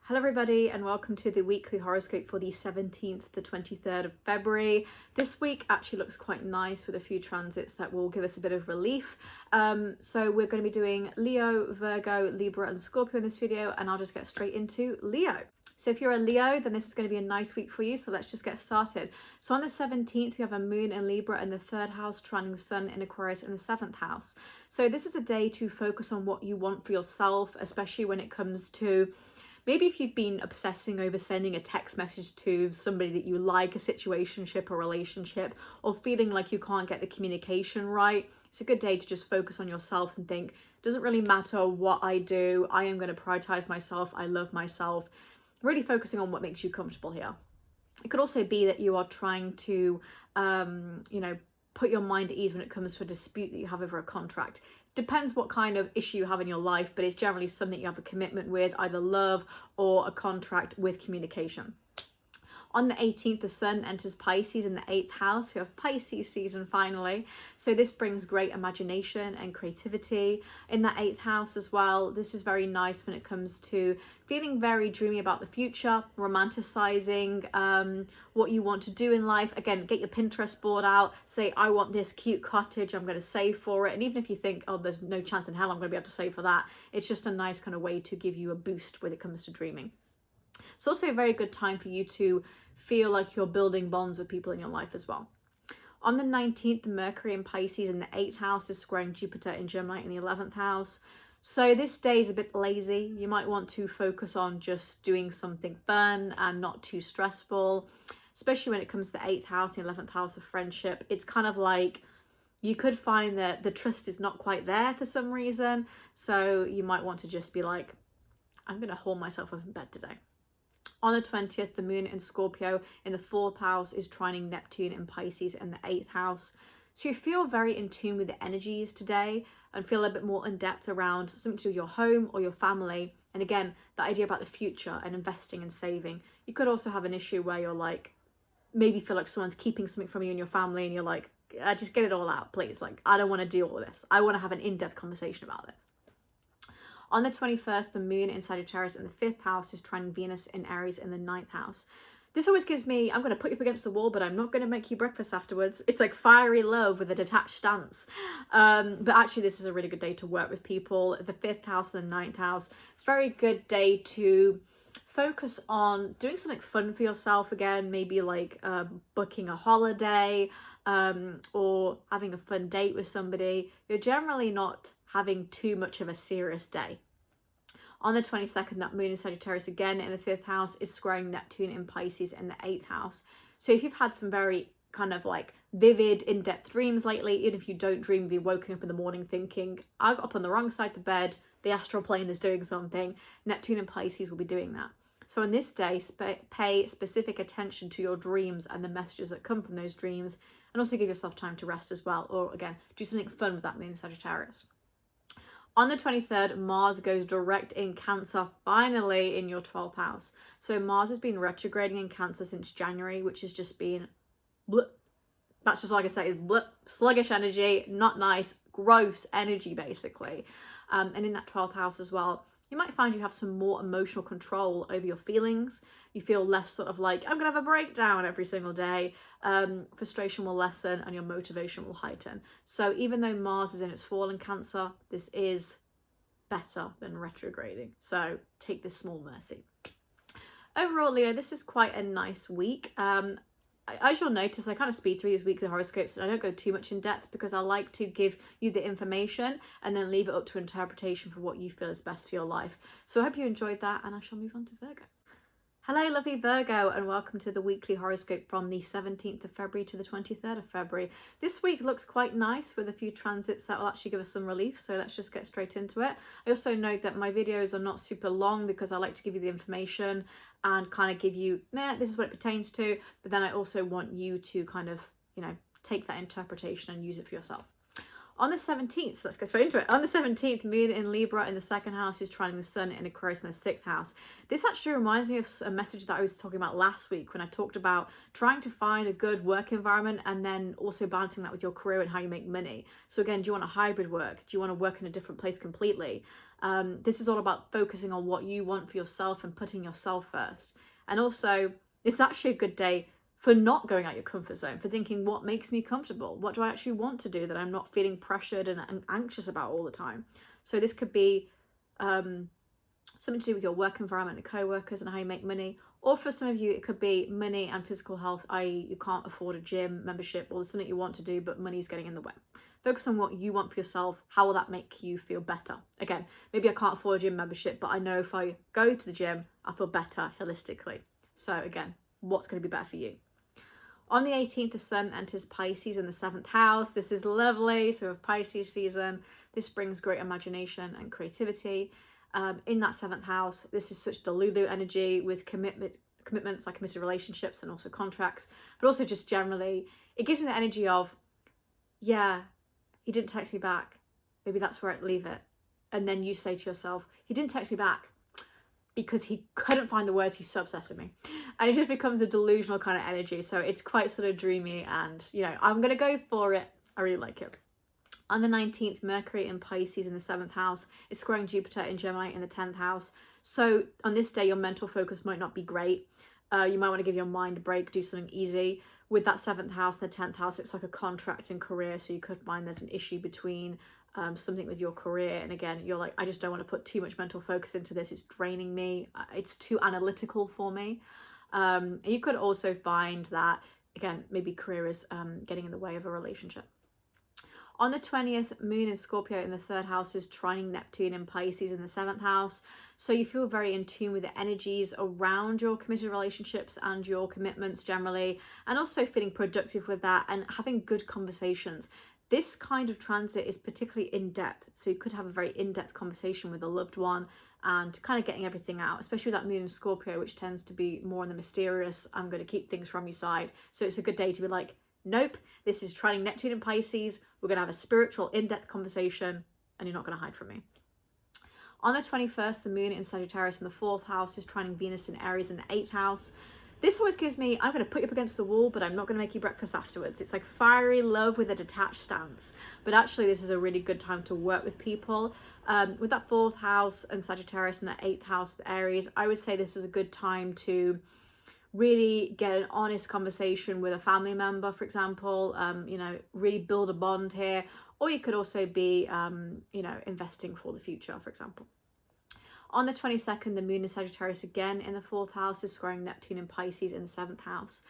Hello everybody and welcome to the weekly horoscope for the 17th to the 23rd of February. This week actually looks quite nice with a few transits that will give us a bit of relief. So we're going to be doing Leo, Virgo, Libra and Scorpio in this video, and I'll just get straight into Leo. So if you're a Leo, then this is going to be a nice week for you. So let's just get started. So on the 17th, we have a moon in Libra in the 3rd house, trining the sun in Aquarius in the 7th house. So this is a day to focus on what you want for yourself, especially when it comes to maybe if you've been obsessing over sending a text message to somebody that you like, a situationship or relationship, or feeling like you can't get the communication right. It's a good day to just focus on yourself and think, it doesn't really matter what I do. I am going to prioritize myself. I love myself. Really focusing on what makes you comfortable here. It could also be that you are trying to, put your mind at ease when it comes to a dispute that you have over a contract. Depends what kind of issue you have in your life, but it's generally something you have a commitment with, either love or a contract with communication. On the 18th, the sun enters Pisces in the 8th house. We have Pisces season finally. So this brings great imagination and creativity in that 8th house as well. This is very nice when it comes to feeling very dreamy about the future, romanticizing what you want to do in life. Again, get your Pinterest board out, say, I want this cute cottage, I'm going to save for it. And even if you think, oh, there's no chance in hell I'm going to be able to save for that, it's just a nice kind of way to give you a boost when it comes to dreaming. It's also a very good time for you to feel like you're building bonds with people in your life as well. On the 19th, Mercury in Pisces in the 8th house is squaring Jupiter in Gemini in the 11th house. So this day is a bit lazy. You might want to focus on just doing something fun and not too stressful, especially when it comes to the 8th house, the 11th house of friendship. It's kind of like you could find that the trust is not quite there for some reason. So you might want to just be like, I'm going to hold myself up in bed today. On the 20th, the moon in Scorpio in the 4th house is trining Neptune in Pisces in the 8th house. So you feel very in tune with the energies today and feel a bit more in depth around something to do with your home or your family. And again, the idea about the future and investing and saving. You could also have an issue where you're like, maybe feel like someone's keeping something from you and your family and you're like, just get it all out, please. Like, I don't want to do all this. I want to have an in-depth conversation about this. On the 21st, the moon in Sagittarius in the 5th house is trining Venus in Aries in the 9th house. This always gives me, I'm going to put you up against the wall, but I'm not going to make you breakfast afterwards. It's like fiery love with a detached stance. But actually, this is a really good day to work with people. The 5th house and the 9th house, very good day to focus on doing something fun for yourself again, maybe like booking a holiday or having a fun date with somebody. You're generally not having too much of a serious day. On the 22nd, that moon in Sagittarius again in the 5th house is squaring Neptune in Pisces in the 8th house. So if you've had some very kind of like vivid, in-depth dreams lately, even if you don't dream, you'll be woken up in the morning thinking, I got up on the wrong side of the bed, the astral plane is doing something, Neptune and Pisces will be doing that. So on this day, pay specific attention to your dreams and the messages that come from those dreams, and also give yourself time to rest as well, or again, do something fun with that moon in Sagittarius. On the 23rd, Mars goes direct in Cancer, finally in your 12th house. So Mars has been retrograding in Cancer since January, which has just been, bleh. That's just all I can say is bleh. Sluggish energy, not nice, gross energy basically. And in that 12th house as well, you might find you have some more emotional control over your feelings. You feel less sort of like, I'm going to have a breakdown every single day. Frustration will lessen and your motivation will heighten. So even though Mars is in its fall in Cancer, this is better than retrograding. So take this small mercy. Overall, Leo, this is quite a nice week. As you'll notice, I kind of speed through these weekly horoscopes and I don't go too much in depth because I like to give you the information and then leave it up to interpretation for what you feel is best for your life. So I hope you enjoyed that, and I shall move on to Virgo. Hello lovely Virgo, and welcome to the weekly horoscope from the 17th of February to the 23rd of February. This week looks quite nice with a few transits that will actually give us some relief, so let's just get straight into it. I also note that my videos are not super long because I like to give you the information and kind of give you, this is what it pertains to, but then I also want you to kind of, take that interpretation and use it for yourself. On the 17th, so let's go straight into it. On the 17th, moon in Libra in the 2nd house is trining the sun in Aquarius in the 6th house. This actually reminds me of a message that I was talking about last week when I talked about trying to find a good work environment and then also balancing that with your career and how you make money. So again, do you want a hybrid work? Do you want to work in a different place completely? This is all about focusing on what you want for yourself and putting yourself first. And also, it's actually a good day for not going out your comfort zone, for thinking, what makes me comfortable? What do I actually want to do that I'm not feeling pressured and anxious about all the time? So this could be something to do with your work environment and co-workers and how you make money. Or for some of you, it could be money and physical health, i.e. you can't afford a gym membership, or there's something you want to do, but money's getting in the way. Focus on what you want for yourself. How will that make you feel better? Again, maybe I can't afford a gym membership, but I know if I go to the gym, I feel better holistically. So again, what's going to be better for you? On the 18th, the sun enters Pisces in the 7th house. This is lovely. So with Pisces season, this brings great imagination and creativity. In that 7th house, this is such Delulu energy with commitments, like committed relationships and also contracts, but also just generally, it gives me the energy of, yeah, he didn't text me back. Maybe that's where I'd leave it. And then you say to yourself, he didn't text me back because he couldn't find the words, he's so obsessed with me. And it just becomes a delusional kind of energy. So it's quite sort of dreamy and, you know, I'm going to go for it. I really like it. On the 19th, Mercury in Pisces in the 7th house is squaring Jupiter in Gemini in the 10th house. So on this day, your mental focus might not be great. You might want to give your mind a break, do something easy. With that 7th house and the 10th house, it's like a contract in career. So you could find there's an issue between something with your career. And again, you're like, I just don't want to put too much mental focus into this. It's draining me. It's too analytical for me. And you could also find that, again, maybe career is getting in the way of a relationship. On the 20th, Moon in Scorpio in the 3rd house is trining Neptune in Pisces in the 7th house. So you feel very in tune with the energies around your committed relationships and your commitments generally, and also feeling productive with that and having good conversations. This kind of transit is particularly in-depth, so you could have a very in-depth conversation with a loved one and kind of getting everything out, especially with that Moon in Scorpio, which tends to be more on the mysterious, I'm going to keep things from your side. So it's a good day to be like, nope, this is trining Neptune in Pisces. We're going to have a spiritual, in-depth conversation, and you're not going to hide from me. On the 21st, the Moon in Sagittarius in the 4th house is trining Venus in Aries in the 8th house. This always gives me, I'm going to put you up against the wall, but I'm not going to make you breakfast afterwards. It's like fiery love with a detached stance. But actually, this is a really good time to work with people. With that 4th house and Sagittarius and that 8th house with Aries, I would say this is a good time to really get an honest conversation with a family member, for example, you know, really build a bond here. Or you could also be, you know, investing for the future, for example. On the 22nd, the Moon in Sagittarius again in the 4th house is squaring Neptune in Pisces in the 7th house.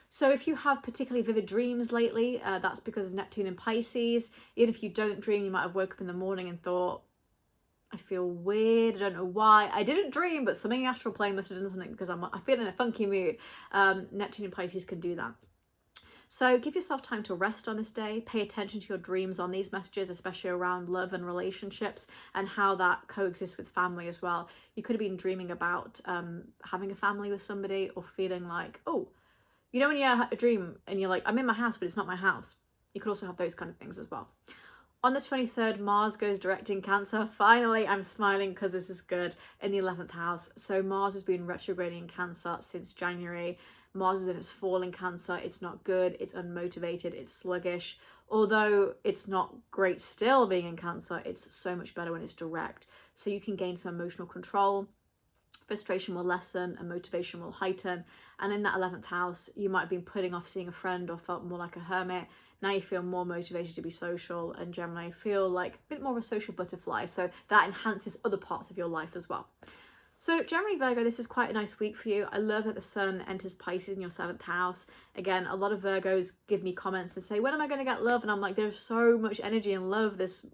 So if you have particularly vivid dreams lately, that's because of Neptune in Pisces. Even if you don't dream, you might have woke up in the morning and thought, I feel weird, I don't know why. I didn't dream, but something in the astral plane must have done something because I feel in a funky mood. Neptune in Pisces can do that. So give yourself time to rest on this day. Pay attention to your dreams on these messages, especially around love and relationships and how that coexists with family as well. You could have been dreaming about having a family with somebody, or feeling like, oh, you know when you have a dream and you're like, I'm in my house, but it's not my house. You could also have those kind of things as well. On the 23rd, Mars goes direct in Cancer. Finally, I'm smiling because this is good, in the 11th house. So Mars has been retrograding in Cancer since January. Mars is in its fall in Cancer. It's not good. It's unmotivated. It's sluggish. Although it's not great still being in Cancer, it's so much better when it's direct. So you can gain some emotional control. Frustration will lessen and motivation will heighten. And in that 11th house, you might have been putting off seeing a friend or felt more like a hermit. Now you feel more motivated to be social and generally feel like a bit more of a social butterfly. So that enhances other parts of your life as well. So generally, Virgo, this is quite a nice week for you. I love that the sun enters Pisces in your 7th house. Again, a lot of Virgos give me comments that say, when am I going to get love? And I'm like, there's so much energy and love this.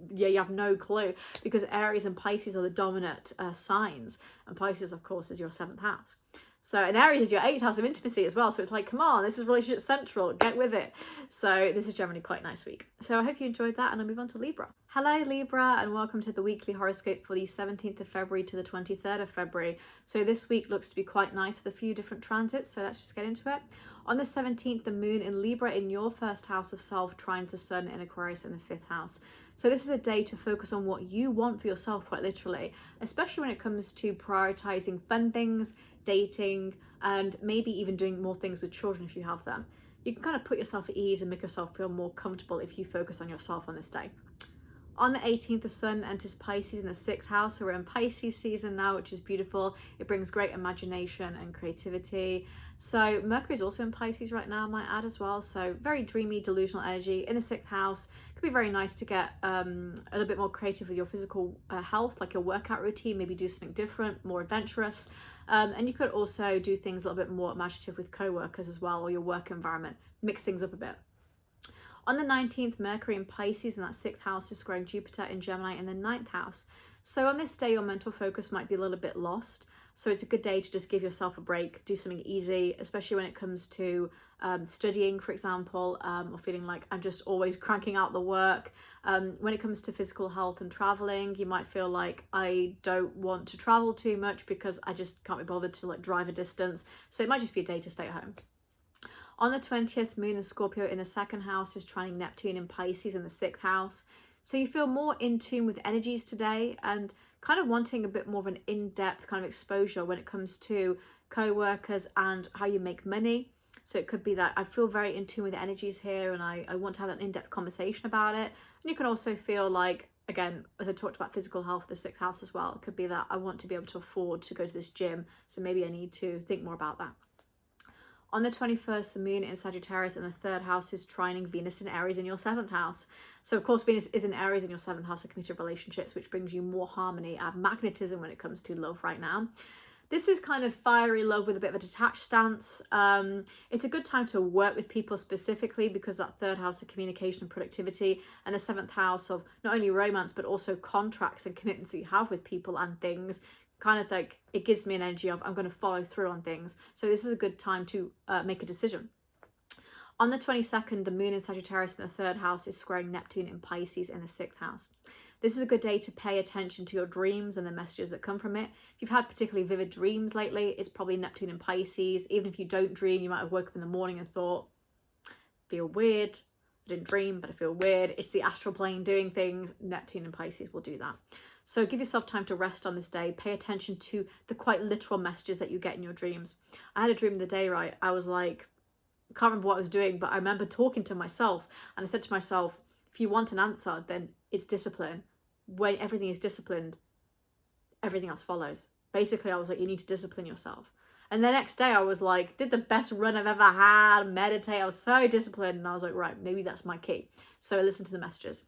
Yeah, you have no clue, because Aries and Pisces are the dominant signs. And Pisces, of course, is your 7th house. So, and Aries is your 8th house of intimacy as well. So it's like, come on, this is relationship central, get with it. So this is generally quite a nice week. So I hope you enjoyed that, and I'll move on to Libra. Hello Libra, and welcome to the weekly horoscope for the 17th of February to the 23rd of February. So this week looks to be quite nice with a few different transits. So let's just get into it. On the 17th, the moon in Libra in your first house of self trines the sun in Aquarius in the 5th house. So this is a day to focus on what you want for yourself, quite literally, especially when it comes to prioritizing fun things, dating, and maybe even doing more things with children if you have them. You can kind of put yourself at ease and make yourself feel more comfortable if you focus on yourself on this day. On the 18th, the sun enters Pisces in the 6th house. So we're in Pisces season now, which is beautiful. It brings great imagination and creativity. So Mercury is also in Pisces right now, I might add as well. So very dreamy, delusional energy in the 6th house. Could be very nice to get a little bit more creative with your physical health, like your workout routine, maybe do something different, more adventurous. And you could also do things a little bit more imaginative with co-workers as well, or your work environment. Mix things up a bit. On the 19th, Mercury in Pisces in that 6th house is squaring Jupiter in Gemini in the 9th house. So on this day, your mental focus might be a little bit lost. So it's a good day to just give yourself a break, do something easy, especially when it comes to studying, for example, or feeling like I'm just always cranking out the work. When it comes to physical health and traveling, you might feel like I don't want to travel too much because I just can't be bothered to like drive a distance. So it might just be a day to stay at home. On the 20th, Moon and Scorpio in the 2nd house is trining Neptune in Pisces in the 6th house. So you feel more in tune with energies today and kind of wanting a bit more of an in-depth kind of exposure when it comes to co-workers and how you make money. So it could be that I feel very in tune with the energies here and I want to have an in-depth conversation about it. And you can also feel like, again, as I talked about physical health, the 6th house as well, it could be that I want to be able to afford to go to this gym. So maybe I need to think more about that. On the 21st, the Moon in Sagittarius in the 3rd house is trining Venus in Aries in your 7th house. So of course, Venus is in Aries in your 7th house of committed relationships, which brings you more harmony and magnetism when it comes to love right now. This is kind of fiery love with a bit of a detached stance. It's a good time to work with people specifically because that 3rd house of communication and productivity and the 7th house of not only romance, but also contracts and commitments that you have with people and things. Kind of like it gives me an energy of I'm going to follow through on things. So this is a good time to make a decision. On the 22nd, the Moon in Sagittarius in the 3rd house is squaring Neptune in Pisces in the 6th house. This is a good day to pay attention to your dreams and the messages that come from it. If you've had particularly vivid dreams lately, it's probably Neptune in Pisces. Even if you don't dream, you might have woke up in the morning and thought, feel weird. I didn't dream, but I feel weird. It's the astral plane doing things. Neptune and Pisces will do that. So give yourself time to rest on this day. Pay attention to the quite literal messages that you get in your dreams. I had a dream the day, right? I was like, I can't remember what I was doing, but I remember talking to myself and I said to myself, if you want an answer, then it's discipline. When everything is disciplined, everything else follows. Basically, I was like, you need to discipline yourself. And the next day I was like, did the best run I've ever had, meditate. I was so disciplined and I was like, right, maybe that's my key. So I listened to the messages.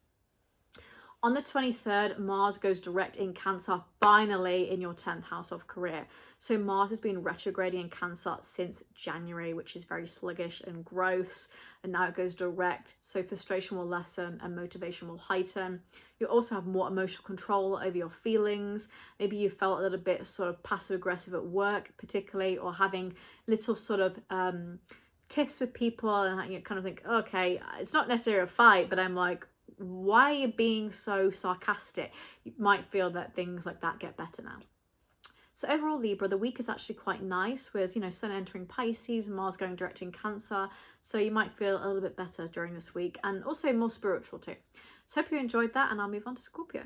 On the 23rd, Mars goes direct in Cancer, finally in your 10th house of career. So Mars has been retrograding in Cancer since January, which is very sluggish and gross. And now it goes direct. So frustration will lessen and motivation will heighten. You also have more emotional control over your feelings. Maybe you felt a little bit sort of passive aggressive at work, particularly, or having little sort of tiffs with people and you kind of think, okay, it's not necessarily a fight, but I'm like, why are you being so sarcastic? You might feel that things like that get better now. So overall, Libra, the week is actually quite nice with, Sun entering Pisces, Mars going direct in Cancer. So you might feel a little bit better during this week and also more spiritual too. So hope you enjoyed that and I'll move on to Scorpio.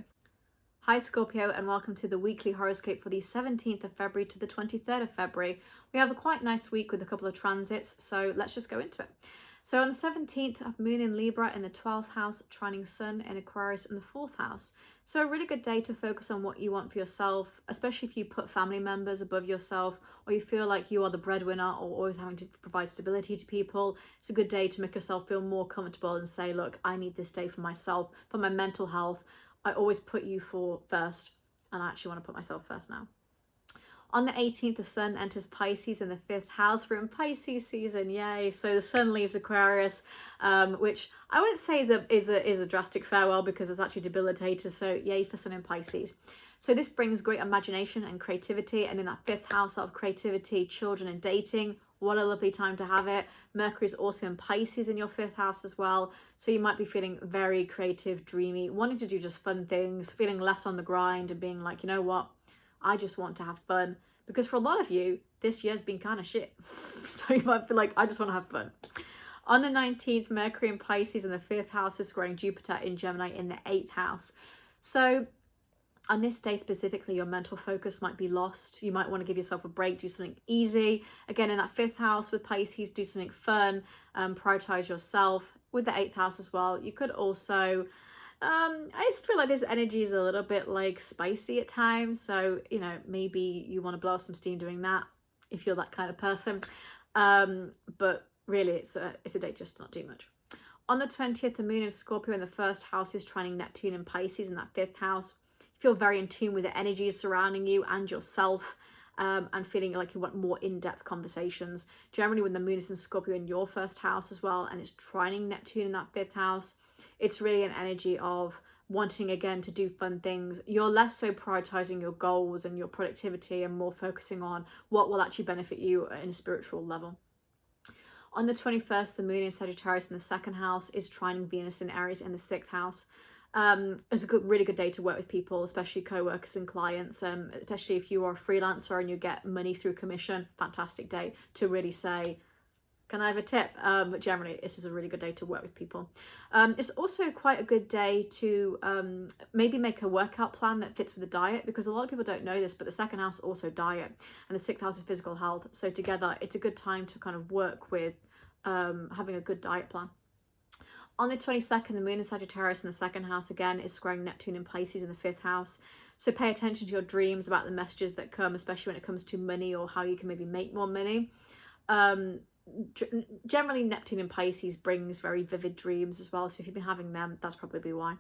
Hi Scorpio and welcome to the weekly horoscope for the 17th of February to the 23rd of February. We have a quite nice week with a couple of transits, so let's just go into it. So on the 17th, I have Moon in Libra in the 12th house, trining Sun in Aquarius in the 4th house. So a really good day to focus on what you want for yourself, especially if you put family members above yourself or you feel like you are the breadwinner or always having to provide stability to people. It's a good day to make yourself feel more comfortable and say, look, I need this day for myself, for my mental health. I always put you first and I actually want to put myself first now. On the 18th, the Sun enters Pisces in the 5th house. We're in Pisces season, yay! So the Sun leaves Aquarius, which I wouldn't say is a drastic farewell because it's actually debilitated. So yay for Sun in Pisces. So this brings great imagination and creativity, and in that 5th house of creativity, children and dating. What a lovely time to have it. Mercury is also in Pisces in your 5th house as well. So you might be feeling very creative, dreamy, wanting to do just fun things, feeling less on the grind and being like, you know what? I just want to have fun, because for a lot of you, this year's been kind of shit. So you might feel like, I just want to have fun. On the 19th, Mercury in Pisces in the 5th house is squaring Jupiter in Gemini in the 8th house. So on this day specifically, your mental focus might be lost. You might want to give yourself a break, do something easy. Again, in that 5th house with Pisces, do something fun, prioritize yourself. With the 8th house as well, you could also I just feel like this energy is a little bit like spicy at times. So, you know, maybe you want to blow off some steam doing that if you're that kind of person. But really it's a day just to not do much. On the 20th, the moon in Scorpio in the first house is trining Neptune and Pisces in that fifth house. You feel very in tune with the energies surrounding you and yourself. And feeling like you want more in-depth conversations. Generally, when the moon is in Scorpio in your first house as well, and it's trining Neptune in that fifth house, it's really an energy of wanting again to do fun things. You're less so prioritizing your goals and your productivity and more focusing on what will actually benefit you in a spiritual level. On the 21st, the moon in Sagittarius in the second house is trining Venus in Aries in the sixth house. It's a really good day to work with people, especially co-workers and clients, especially if you are a freelancer and you get money through commission. Fantastic day to really say, can I have a tip? But generally, this is a really good day to work with people. It's also quite a good day to maybe make a workout plan that fits with the diet, because a lot of people don't know this, but the second house also diet and the sixth house is physical health. So together, it's a good time to kind of work with having a good diet plan. On the 22nd, the moon in Sagittarius in the second house again is squaring Neptune and Pisces in the fifth house. So pay attention to your dreams about the messages that come, especially when it comes to money or how you can maybe make more money. Generally, Neptune and Pisces brings very vivid dreams as well. So if you've been having them, that's probably why.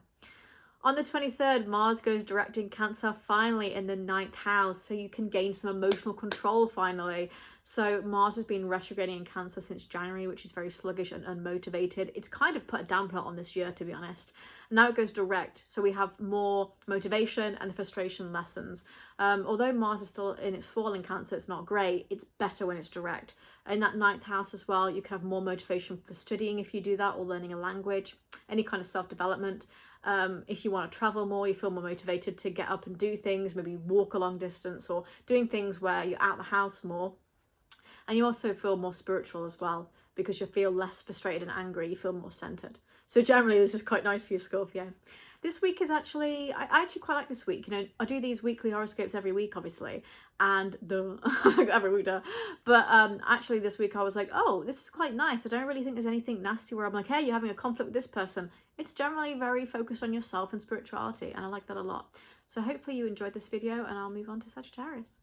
On the 23rd, Mars goes direct in Cancer, finally in the 9th house, so you can gain some emotional control finally. So Mars has been retrograding in Cancer since January, which is very sluggish and unmotivated. It's kind of put a damper on this year, to be honest. Now it goes direct, so we have more motivation and the frustration lessens. Although Mars is still in its fall in Cancer, it's not great. It's better when it's direct. In that 9th house as well, you can have more motivation for studying if you do that, or learning a language, any kind of self-development. If you want to travel more, you feel more motivated to get up and do things, maybe walk a long distance or doing things where you're out the house more. And you also feel more spiritual as well, because you feel less frustrated and angry, you feel more centered. So generally this is quite nice for you, Scorpio. This week is actually, I actually quite like this week. You know, I do these weekly horoscopes every week, obviously, and every week, but actually this week I was like, oh, this is quite nice. I don't really think there's anything nasty where I'm like, hey, you're having a conflict with this person. It's generally very focused on yourself and spirituality, and I like that a lot. So hopefully you enjoyed this video, and I'll move on to Sagittarius.